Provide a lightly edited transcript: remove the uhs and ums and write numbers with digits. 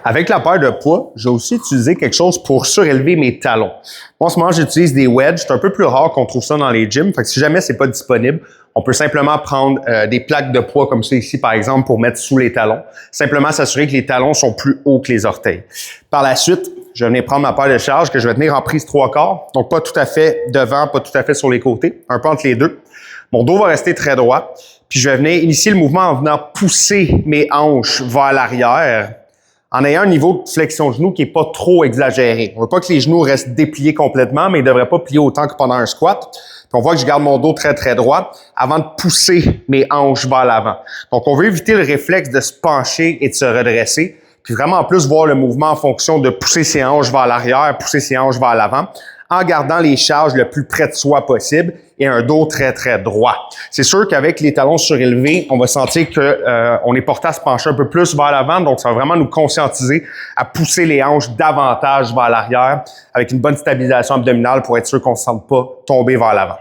Avec la paire de poids, j'ai aussi utilisé quelque chose pour surélever mes talons. Moi, en ce moment, j'utilise des wedges. C'est un peu plus rare qu'on trouve ça dans les gyms. Fait que si jamais c'est pas disponible, on peut simplement prendre des plaques de poids comme ça ici, par exemple, pour mettre sous les talons. Simplement s'assurer que les talons sont plus hauts que les orteils. Par la suite, je vais venir prendre ma paire de charge que je vais tenir en prise 3/4. Donc, pas tout à fait devant, pas tout à fait sur les côtés. Un peu entre les deux. Mon dos va rester très droit. Puis, je vais venir initier le mouvement en venant pousser mes hanches vers l'arrière en ayant un niveau de flexion de genou qui est pas trop exagéré. On veut pas que les genoux restent dépliés complètement, mais ils devraient pas plier autant que pendant un squat. Puis on voit que je garde mon dos très, très droit avant de pousser mes hanches vers l'avant. Donc, on veut éviter le réflexe de se pencher et de se redresser. Puis vraiment, en plus, voir le mouvement en fonction de pousser ses hanches vers l'arrière, pousser ses hanches vers l'avant, en gardant les charges le plus près de soi possible et un dos très, très droit. C'est sûr qu'avec les talons surélevés, on va sentir que on est porté à se pencher un peu plus vers l'avant, donc ça va vraiment nous conscientiser à pousser les hanches davantage vers l'arrière avec une bonne stabilisation abdominale pour être sûr qu'on ne se sente pas tomber vers l'avant.